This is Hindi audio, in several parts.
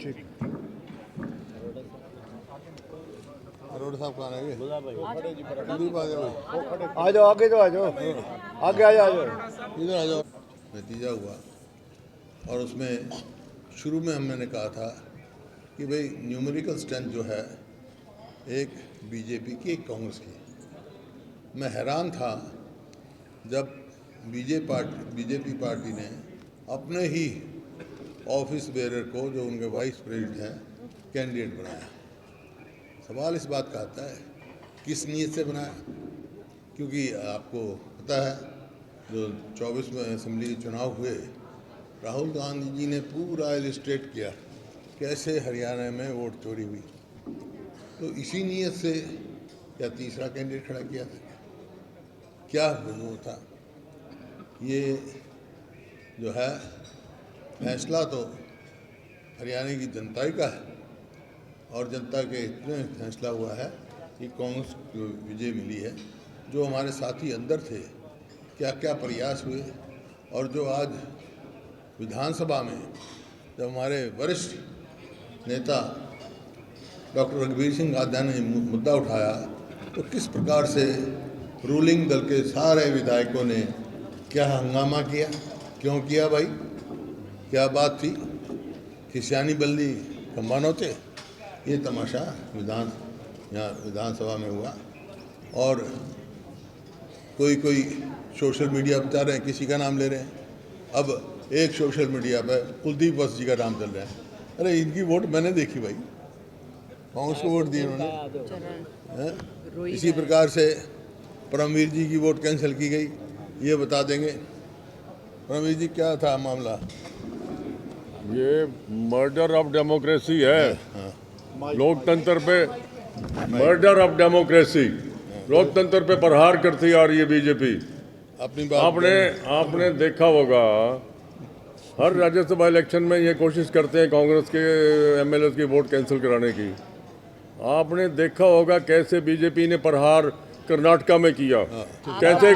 ठीक। अरोड़ा साहब कहाँ रहेंगे? आ जाओ आगे, तो आ जाओ आगे, आ जाओ इधर आ जाओ। नतीजा हुआ और उसमें शुरू में हमने कहा था कि भाई न्यूमेरिकल स्ट्रेंथ जो है एक बीजेपी की, एक कांग्रेस की। मैं हैरान था जब बीजेपी पार्टी ने अपने ही ऑफिस बेरर को, जो उनके वाइस प्रेसिडेंट हैं, कैंडिडेट बनाया। सवाल इस बात का आता है किस नीयत से बनाया, क्योंकि आपको पता है जो 24 में असेंबली चुनाव हुए, राहुल गांधी जी ने पूरा इलस्ट्रेट किया कैसे हरियाणा में वोट चोरी हुई। तो इसी नीयत से क्या तीसरा कैंडिडेट खड़ा किया था? क्या वो था? ये जो है फैसला तो हरियाणा की जनता ही का है और जनता के इतने फैसला हुआ है कि कांग्रेस को विजय मिली है। जो हमारे साथी अंदर थे, क्या क्या प्रयास हुए, और जो आज विधानसभा में जब हमारे वरिष्ठ नेता डॉक्टर रघुवीर सिंह राजा ने मुद्दा उठाया तो किस प्रकार से रूलिंग दल के सारे विधायकों ने क्या हंगामा किया। क्यों किया भाई? क्या बात थी? खिसियानी बल्ली खंबा नोचे? ये तमाशा यहाँ विधानसभा में हुआ। और कोई सोशल मीडिया बता रहे हैं, किसी का नाम ले रहे हैं। अब एक सोशल मीडिया पर कुलदीप वत्स जी का नाम चल रहा है। अरे इनकी वोट मैंने देखी भाई, कांग्रेस को वोट दिए उन्होंने। इसी प्रकार से परमवीर जी की वोट कैंसिल की गई, ये बता देंगे। परमवीर जी क्या था मामला? ये मर्डर ऑफ डेमोक्रेसी है। लोकतंत्र पे मर्डर ऑफ डेमोक्रेसी, लोकतंत्र पे प्रहार करती आ रही है बीजेपी। अपनी बात आपने देखा होगा हर राज्यसभा इलेक्शन में ये कोशिश करते हैं कांग्रेस के एमएलए की वोट कैंसिल कराने की। आपने देखा होगा कैसे बीजेपी ने प्रहार कर्नाटका में किया, कैसे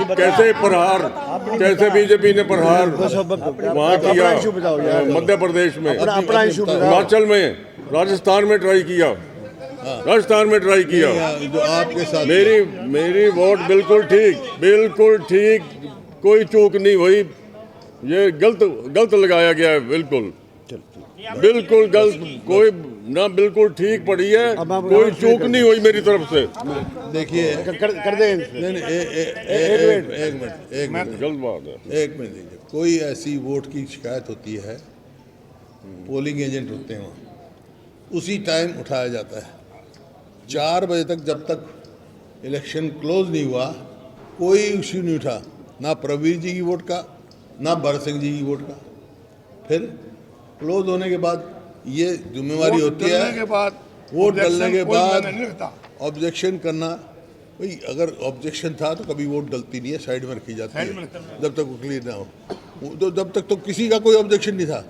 बीजेपी ने प्रहार वहाँ किया, मध्य प्रदेश में, हिमाचल में, राजस्थान में ट्राई किया, जो आपके साथ मेरी वोट बिल्कुल ठीक, कोई चूक नहीं हुई। ये गलत लगाया गया है, बिल्कुल गलत, कोई ना बिल्कुल ठीक पड़ी है, कोई चूक नहीं हुई मेरी तरफ से। देखिए कर दे। एक मिनट गलत बात है। एक मिनट दीजिए। कोई ऐसी वोट की शिकायत होती है, पोलिंग एजेंट होते हैं वहाँ, उसी टाइम उठाया जाता है। 4 बजे तक, जब तक इलेक्शन क्लोज नहीं हुआ, कोई इश्यू नहीं उठा, ना प्रवीर जी की वोट का, ना भरत सिंह जी की वोट का। फिर क्लोज होने के बाद ये जिम्मेवारी होती है, वोट डलने के बाद ऑब्जेक्शन करना। भाई अगर ऑब्जेक्शन था तो कभी वोट डलती नहीं है, साइड में रखी जाती है जब तक वो क्लियर ना हो। तो जब तक तो किसी का कोई ऑब्जेक्शन नहीं था,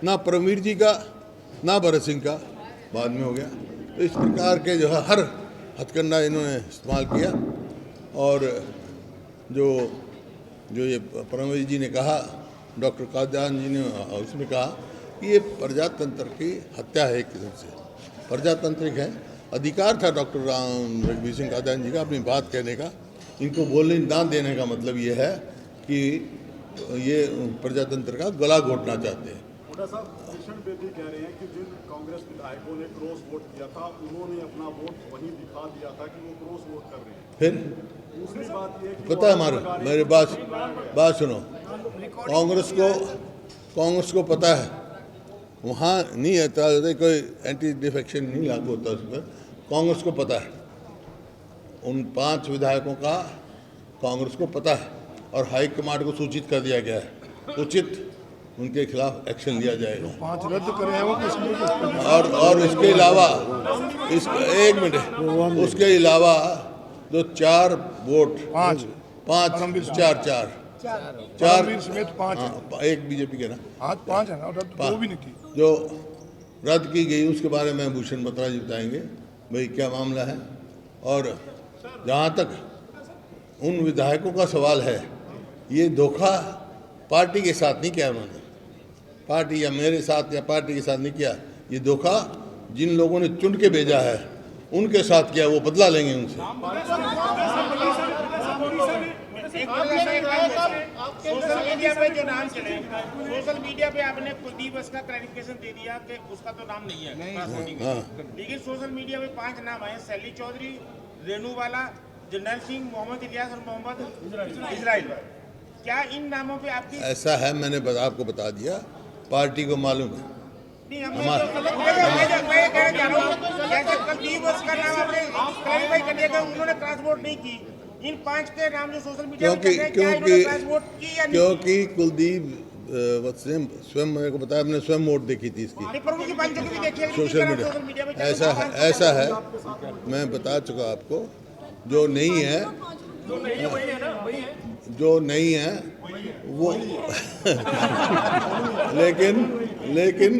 ना परमवीर जी का, ना भरत सिंह का, बाद में हो गया। तो इस प्रकार के जो है हर हथकंडा इन्होंने इस्तेमाल किया। और जो ये परमवीर जी ने कहा, डॉक्टर कादयान जी ने उसमें कहा कि ये प्रजातंत्र की हत्या है। एक किस्म से प्रजातांत्रिक है, अधिकार था डॉक्टर रघुवीर सिंह कादयान जी का अपनी बात कहने का। इनको बोलने ना देने का मतलब ये है कि ये प्रजातंत्र का गला घोटना चाहते हैं। किशन बेदी कह रहे हैं कि जिन कांग्रेस विधायकों ने क्रॉस वोट किया था, उन्होंने अपना वोट वहीं दिखा दिया था कि वो क्रॉस वोट कर रहे हैं। फिर दूसरी बात ये कि पता है मेरे बात सुनो, कांग्रेस को पता है वहाँ नहीं आता, कोई एंटी डिफेक्शन नहीं लागू होता उस पर। कांग्रेस को पता है, उन 5 विधायकों का कांग्रेस को पता है और हाई कमांड को सूचित कर दिया गया है, उचित उनके खिलाफ एक्शन लिया जाएगा। 5 रद्द करे वो और इसके अलावा एक मिनट, उसके अलावा जो 4 वोट 5 4 समेत 5 एक बीजेपी के ना, आज 5 है ना, रद्द 2 भी नहीं की। जो रद्द की गई उसके बारे में भूषण बत्रा जी बताएंगे भाई क्या मामला है। और जहाँ तक उन विधायकों का सवाल है, ये धोखा पार्टी के साथ नहीं किया उन्होंने, पार्टी या मेरे साथ या पार्टी के साथ नहीं किया, ये धोखा जिन लोगों ने चुन के भेजा है उनके साथ किया, वो बदला लेंगे उनसे। सोशल मीडिया पे जो नाम चले, सोशल मीडिया पे आपने कुलदीप का क्लैरिफिकेशन दे दिया कि उसका तो नाम नहीं है, लेकिन सोशल मीडिया पे 5 नाम आए, सैली चौधरी, रेणुवाला, जर्नैल सिंह, मोहम्मद इलियास और मोहम्मद इजराइल। क्या इन नामों पे आपकी? ऐसा है, मैंने आपको बता दिया, पार्टी को मालूम है। नहीं, मैं कहना चाह रहा हूँ, जैसे कुलदीप का नाम आपने क्लैरिफाई कर दिया कि उन्होंने क्रॉस वोट नहीं की, इन 5 के नाम जो सोशल मीडिया पे चल रहे हैं, क्या इन्होंने क्रॉस वोट की या नहीं? क्योंकि कुलदीप स्वयं मेरे को बताया, मैंने स्वयं वोट देखी थी इसकी सोशल मीडिया। ऐसा है, मैं बता चुका आपको, जो नहीं है वो लेकिन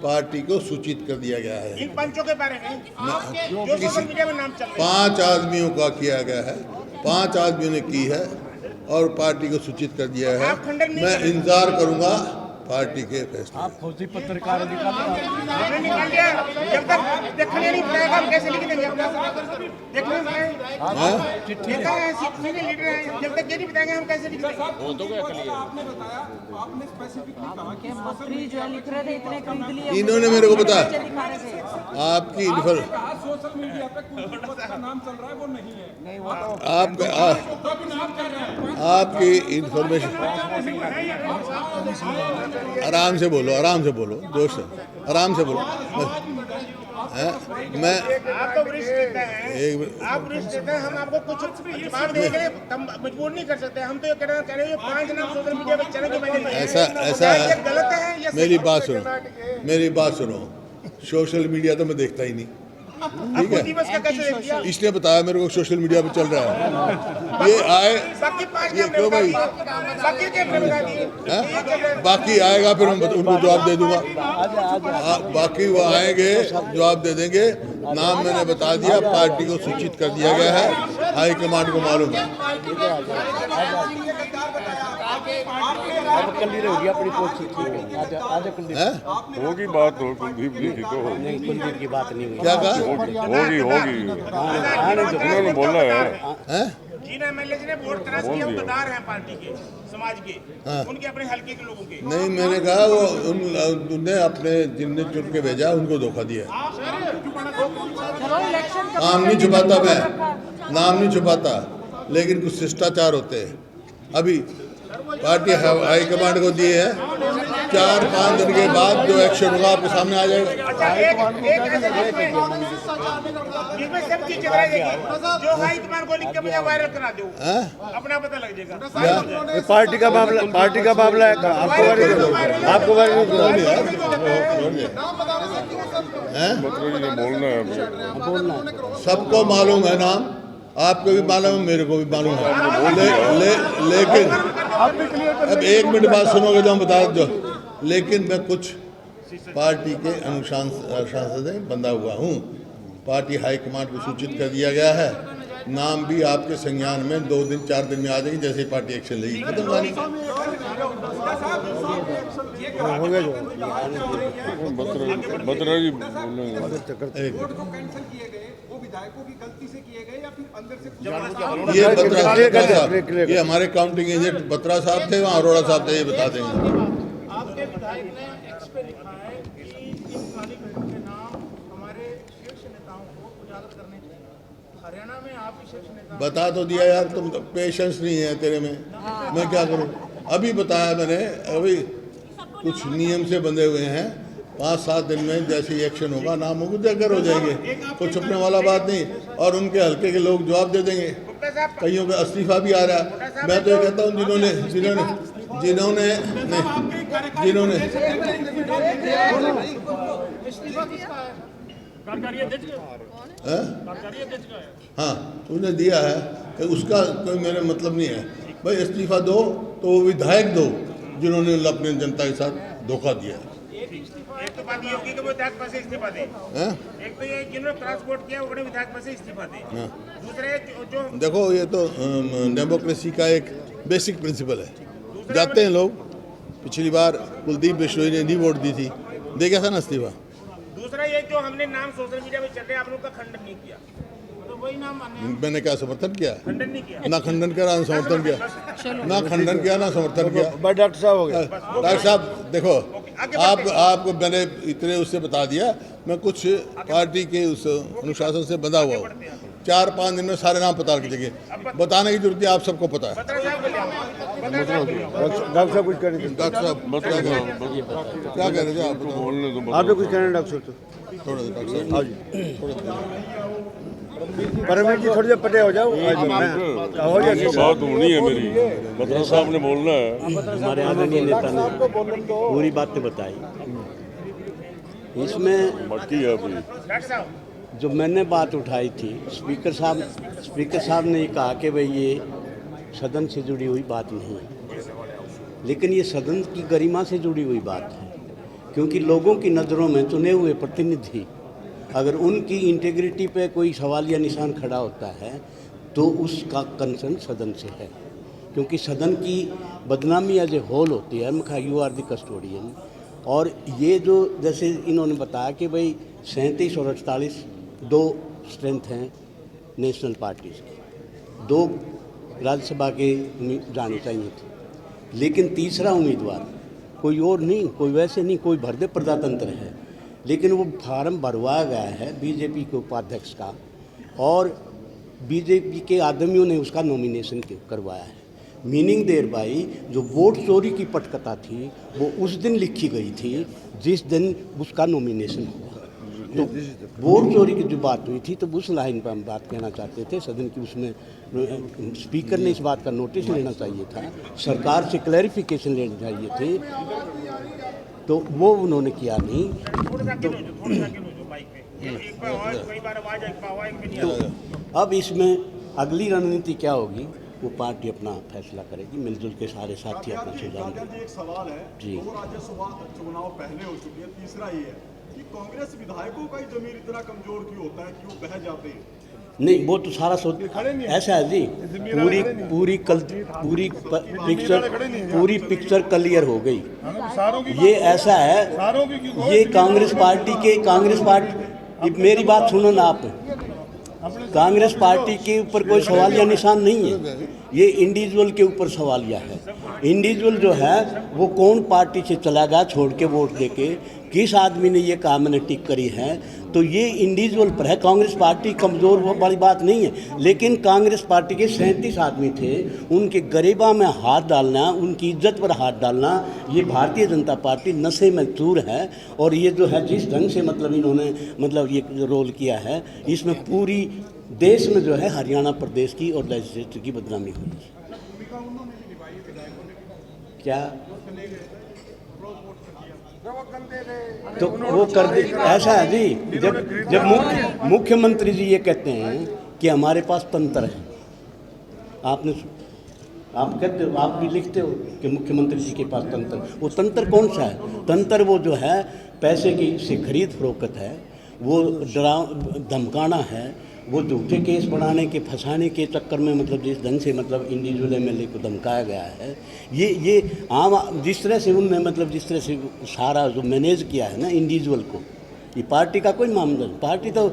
पार्टी को सूचित कर दिया गया है। इन पंचों के बारे में जो सोशल मीडिया में नाम चल रहे हैं, 5 आदमियों का किया गया है, 5 आदमियों ने की है और पार्टी को सूचित कर दिया है। मैं इंतजार करूंगा पार्टी के फैसले। आप फौजी पत्रकार निकाल दिया, जब तक देखने नहीं पड़ेगा हम कैसे लिख देंगे? देखने देखा है, सीनियर लीडर हैं, जब तक ये नहीं बताएंगे हम कैसे लिख देंगे? आपने बताया, आपने स्पेसिफिकली कहा कि मंत्री जो लिख रहे थे इतने खरीद लिए, इन्होंने मेरे को बताया आपकी सोशल मीडिया पे कुलदीप का नाम चल रहा है, वो नहीं है। नहीं, वो तो आपकी इंफॉर्मेशन। आराम से बोलो दोस्त, आराम से बोलो। मैं आप तो वरिष्ठ नेता हैं, आप वरिष्ठ नेता हैं, हम आपको कुछ जवाब देने के लिए मजबूर नहीं कर सकते। हम तो ये कह रहे हैं 5 नाम सोशल मीडिया पे चलेंगे। ऐसा है, गलत है या मेरी बात सुनो, सोशल मीडिया तो मैं देखता ही नहीं, ठीक है? इसलिए बताया मेरे को सोशल मीडिया पे चल रहा है, ये आए, ये क्यों भाई, बाकी आएगा फिर हम उनको जवाब दे दूंगा। बाकी वो आएंगे, जवाब दे देंगे। नाम मैंने बता दिया, पार्टी को सूचित कर दिया गया है, हाईकमांड को मालूम है। होगी बात, हो कुलदीप जी की तो नहीं, कुलदीप की बात नहीं हुई। क्या कहा? होगी उन्होंने बोला है। जिन एमएलए ने वोट क्रॉस किया वो गद्दार हैं पार्टी के, समाज के, उनके अपने हल्के के लोगों के। नहीं, मैंने कहा वो उनने अपने जिनने चुन के भेजा उनको धोखा दिया। नाम नहीं छुपाता, मैं नाम नहीं छुपाता, लेकिन कुछ शिष्टाचार होते हैं। अभी पार्टी हाईकमांड को दिए हैं, 4-5 दिन के बाद जो एक्शन होगा आपके सामने आ जाएगा। जो हाईकमांड को लिख के मुझे वायरल करा दो, अपना पता लग जाएगा। पार्टी का मामला है, आपको सबको मालूम है नाम, आपको भी मालूम है, मेरे को भी मालूम है। लेकिन अब 1 मिनट बाद सुनोगे तो हम बता दो। लेकिन मैं कुछ पार्टी के अनुशासन से बंधा हुआ हूँ। पार्टी हाईकमांड को सूचित कर दिया गया है, नाम भी आपके संज्ञान में 2-4 दिन में आ जाएगी, जैसे पार्टी एक्शन लेगी। खत्म कहानी। बत्रा जी विधायकों की गलती से किए गए या फिर अंदर से? ये बत्रा साहब, ये हमारे काउंटिंग एजेंट बत्रा साहब थे, वहाँ अरोड़ा साहब थे, ये बता देंगे। आपके विधायक ने एक्स पे लिखा है कि इन काली घटना के नाम हमारे शीर्ष नेताओं को उजागर करने चाहिए। हरियाणा में आप शीर्ष नेता बता तो दिया यार, तुम पेशेंस नहीं है तेरे में, मैं क्या करूं? अभी बताया मैंने, अभी कुछ नियम से बंधे हुए हैं। 5-7 दिन में जैसे ही एक्शन होगा, नाम होगा, उजागर हो जाएंगे। कोई छुपने वाला बात नहीं, और उनके हल्के के लोग जवाब दे देंगे। कईयों का इस्तीफा भी आ रहा है। मैं तो ये कहता हूँ जिन्होंने हाँ उसने दिया है, कि उसका कोई मेरा मतलब नहीं है भाई। इस्तीफा दो तो वो विधायक दो जिन्होंने अपने जनता के साथ धोखा दिया। एक तो बात ये होगी कि वो विधायक पद से इस्तीफा दे, एक तो ये जिन्होंने ट्रांसपोर्ट किया वो विधायक पद से इस्तीफा दे। दूसरे जो देखो, ये तो डेमोक्रेसी का एक बेसिक प्रिंसिपल है। जाते हैं लोग, पिछली बार कुलदीप बिश्नोई ने नहीं वोट दी थी, दे गया था ना इस्तीफा। दूसरा ये जो हमने नाम सोशल मीडिया पे चल रहे हैं आपने उसका खंडन नहीं किया, तो वही नाम माने मैंने क्या समर्थन किया? खंडन नहीं किया। ना खंडन करा ना समर्थन किया, ना खंडन किया ना समर्थन किया। बस डॉक्टर साहब हो गया। डॉक्टर साहब देखो, आपको मैंने इतने उससे बता दिया, मैं कुछ पार्टी के उस अनुशासन से बंधा हुआ हूँ। 4-5 दिन में सारे नाम पता लीजिए, बताने की जरूरत नहीं, आप सबको पता है। डॉक्टर साहब कुछ कह रहे थे। डॉक्टर साहब क्या कह रहे थे आप? बोलने दो। आप भी कुछ कह रहे हैं डॉक्टर साहब? थोड़ा सा डॉक्टर साहब, हाँ जी परमेश जी थोड़ी देर पटे हो जाओ। हो जाए बात होनी है मेरी, बत्रा साहब ने बोलना है। हमारे आदरणीय नेता ने पूरी बातें बताई। इसमें बाकी है अभी डॉक्टर साहब जो मैंने बात उठाई थी, स्पीकर साहब ने ये कहा कि भाई ये सदन से जुड़ी हुई बात नहीं है, लेकिन ये सदन की गरिमा से जुड़ी हुई बात है, क्योंकि लोगों की नज़रों में चुने हुए प्रतिनिधि अगर उनकी इंटीग्रिटी पे कोई सवाल या निशान खड़ा होता है तो उसका कंसर्न सदन से है, क्योंकि सदन की बदनामी एज ए होल होती है। मैं यू आर द कस्टोडियन। और ये जो जैसे इन्होंने बताया कि भाई 37 और 48 2 स्ट्रेंथ हैं नेशनल पार्टीज़ की, 2 राज्यसभा के जाने चाहिए थे, लेकिन तीसरा उम्मीदवार कोई और नहीं, कोई वैसे नहीं, कोई भरदे प्रजातंत्र है, लेकिन वो फार्म भरवाया गया है बीजेपी के उपाध्यक्ष का, और बीजेपी के आदमियों ने उसका नॉमिनेशन करवाया है। मीनिंग देयर बाई जो वोट चोरी की पटकथा थी वो उस दिन लिखी गई थी जिस दिन उसका नॉमिनेशन हुआ। तो वोट चोरी की जो बात हुई थी तो उस लाइन पर हम बात कहना चाहते थे सदन की, उसमें स्पीकर ने इस बात का नोटिस लेना चाहिए था, सरकार से क्लैरिफिकेशन लेनी चाहिए थी, तो वो उन्होंने किया नहीं। तो अब इसमें अगली रणनीति क्या होगी वो पार्टी अपना फैसला करेगी, मिलजुल के सारे साथी अपना सुझाव देंगे। एक सवाल है जी। 2 राज्यसभा चुनाव पहले हो चुके हैं, तीसरा ये है कि कांग्रेस विधायकों का ही जमीर इतना कमजोर क्यों होता है कि वो बह जाते हैं? नहीं, वो तो सारा सोच ऐसा है जी, पूरी पिक्चर क्लियर हो गई। ये ऐसा है, ये कांग्रेस पार्टी मेरी बात सुनो ना आप, कांग्रेस पार्टी के ऊपर कोई सवाल या निशान नहीं है, ये इंडिविजुअल के ऊपर सवालिया है। इंडिविजुअल जो है वो कौन पार्टी से चला गया छोड़ के वोट देके, किस आदमी ने ये काम मैंने टिक करी है, तो ये इंडिविजुअल पर है। कांग्रेस पार्टी कमज़ोर वो बड़ी बात नहीं है, लेकिन कांग्रेस पार्टी के 37 आदमी थे, उनके गरीबा में हाथ डालना, उनकी इज्जत पर हाथ डालना, ये भारतीय जनता पार्टी नशे में चूर है। और ये जो है जिस ढंग से मतलब इन्होंने मतलब ये जो रोल किया है, इसमें पूरी देश में जो है हरियाणा प्रदेश की और लेजिस्लेचर की बदनामी हुई है। क्या तो वो कर दे, ऐसा है जी, जब मुख्यमंत्री जी ये कहते हैं कि हमारे पास तंत्र है, आप कहते हो, आप भी लिखते हो कि मुख्यमंत्री जी के पास तंत्र, वो तंत्र कौन सा है? तंत्र वो जो है पैसे की से खरीद फरोख्त है, वो धमकाना है, वो झूठे केस बनाने के फंसाने के चक्कर में मतलब जिस ढंग से मतलब इंडिविजुअल एमएलए को धमकाया गया है, ये आम जिस तरह से उनने मतलब जिस तरह से सारा जो मैनेज किया है ना इंडिविजुअल को, ये पार्टी का कोई मामला नहीं। पार्टी तो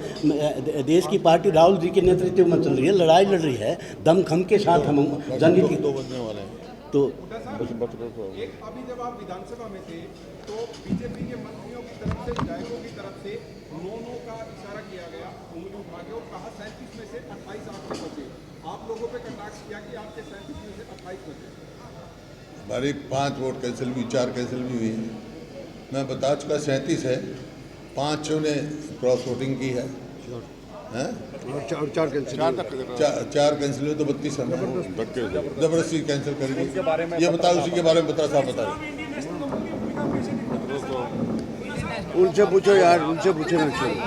देश की पार्टी राहुल जी के नेतृत्व में चल रही है, लड़ाई लड़ रही है दमखम के साथ। हम जनहित तो एक अभी जब आप विधानसभा में थे तो बीजेपी के मंत्रियों की तरफ से, विधायकों की तरफ से नो का इशारा किया गया, उंगली उठा के, और कहा 37 में से 28 आपके बचे। आप लोगों पे कटाक्ष किया कि आपके 37 में से 28 बचे। हमारे 5 वोट कैंसिल भी, 4 कैंसिल भी हुई। मैं बता चुका 37 है, 5 ने क्रॉस वोटिंग की है, हैं? और 4 कैंसिल, 4 कैंसिल हुए तो 32 हम जबरदस्ती कैंसिल करेंगे। ये बताओ, उसी के बारे में बता साहब बताए। उनसे पूछो यार, उनसे पूछना चाहिए।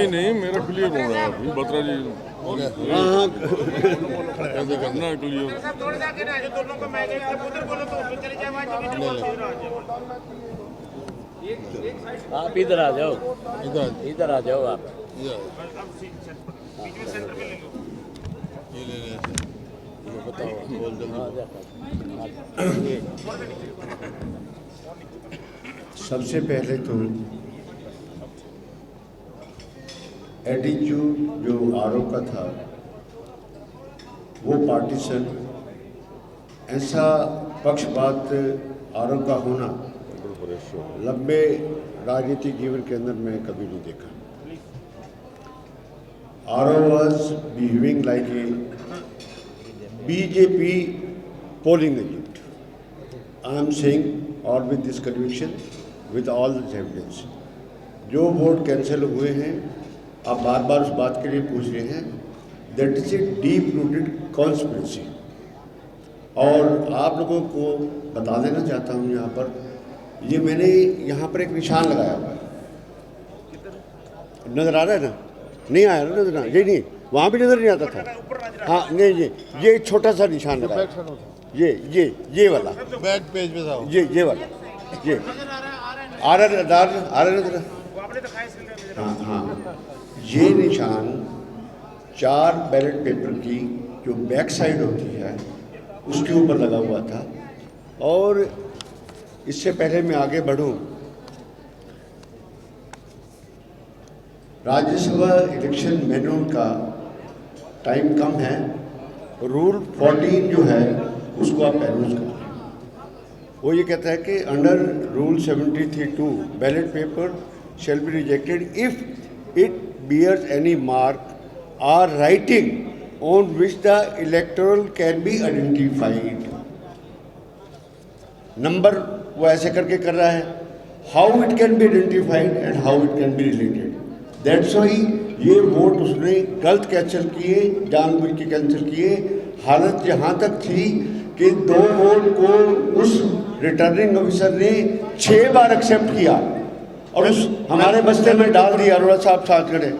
नहीं मेरा क्लियर हो रहा है अभी, बत्रा जी हो गया। कैसे करना है क्लियर? थोड़ा सा कहना है दोनों को मैं उधर बोलो तो उधर चले जाए, आप इधर आ जाओ, इधर आ जाओ आप। ये ले बताओ, बोल जल्दी। सबसे पहले तो एटीट्यूड जो आरोप का था वो पार्टीशन, ऐसा पक्षपात आरोप का होना लंबे राजनीतिक जीवन के अंदर मैं कभी नहीं देखा। आरोप was behaving like a BJP polling agent. I am saying और with this conviction with all this evidence, जो वोट कैंसिल हुए हैं आप बार बार उस बात के लिए पूछ रहे हैं, that is a deep rooted conspiracy. और आप लोगों को बता देना चाहता हूँ यहाँ पर, ये मैंने यहाँ पर एक निशान लगाया हुआ है, नज़र आ रहा है ना? नहीं आया ना नजर? ये नहीं, वहाँ भी नज़र नहीं आता था। हाँ नहीं, ये छोटा सा निशान लगाया, ये वाला बैक पेज पे था, ये वाला, ये आ रहा नजर। हाँ हाँ, ये निशान 4 बैलेट पेपर की जो बैक साइड होती है उसके ऊपर लगा हुआ था। और इससे पहले मैं आगे बढ़ूं, राज्यसभा इलेक्शन मैनुअल का टाइम कम है, रूल 14 जो है उसको आप यूज करें। वो ये कहता है कि under rule 73(2) ballot paper shall be rejected if it bears any mark or writing on which the electoral can be identified। Number वो ऐसे करके कर रहा है, how it can be identified and how it can be related। That's why ये वोट उसने गलत कैंसिल किए, जानबूझ के कैंसिल किए। हालत यहाँ तक थी कि 2 वोट को उस रिटर्निंग ऑफिसर ने 6 बार एक्सेप्ट किया और उस हमारे बस्ते में डाल दिया। अरोड़ा साहब साथ खड़े,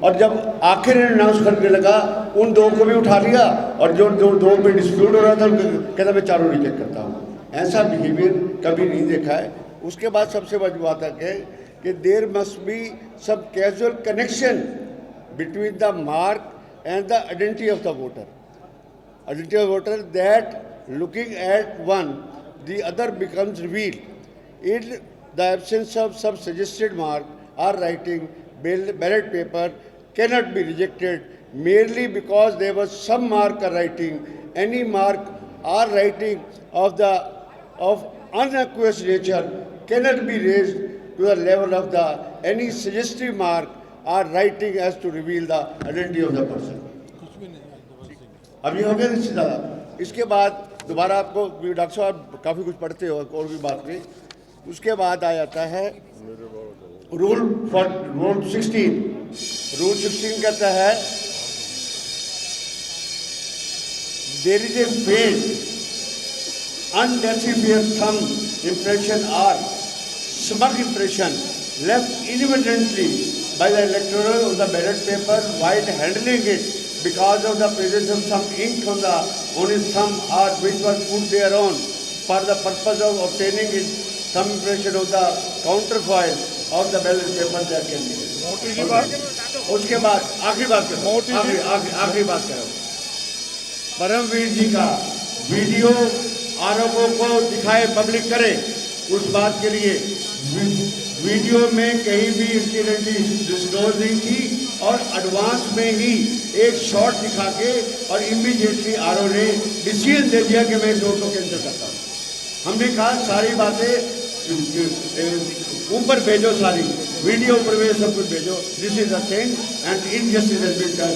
और जब आखिर अनाउंस करने लगा उन 2 को भी उठा लिया, और जो 2 में डिस्प्यूट हो रहा था कहता मैं 4 रिजेक्ट करता हूँ। ऐसा बिहेवियर कभी नहीं देखा है। उसके बाद सबसे बड़ी बात है कि there must be some casual connection between the mark and the identity of the voter. Identity of voter that looking at one the other becomes revealed. In the absence of some suggested mark or writing, ballot paper cannot be rejected merely because there was some mark or writing. Any mark or writing of unaqueous nature cannot be raised to the level of any suggestive mark or writing as to reveal the identity of the person। अभी हो गया इससे ज़्यादा। इसके बाद दोबारा आपको डॉक्टर साहब काफ़ी कुछ पढ़ते हो और भी बात नहीं। उसके बाद आ जाता है रूल 16। रूल 16 कहता है there is a face undecipherable thumb impression or smudge impression left independently by the electoral of the ballot paper while handling it because of the presence of some ink on his thumb or which was put thereon for the purpose of obtaining his thumb impression of the counterfoil of the ballot paper that can be। उसके बाद आखिरी बात करो, परमवीर जी का वीडियो आरोपों को दिखाए, पब्लिक करे। उस बात के लिए वीडियो में कहीं भी इसकी आइडेंटिटी डिस्क्लोज नहीं थी, और एडवांस में ही एक शॉट दिखा के और इमीडिएटली आरओ ने डिसीजन दे दिया कि मैं इस वोट को कैंसिल करता हूँ। हमने कहा सारी बातें ऊपर भेजो, सारी वीडियो ऊपर भेजो, सब कुछ भेजो। This is the thing and injustice has been done.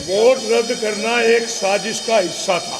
Vote रद्द करना एक साजिश का हिस्सा था।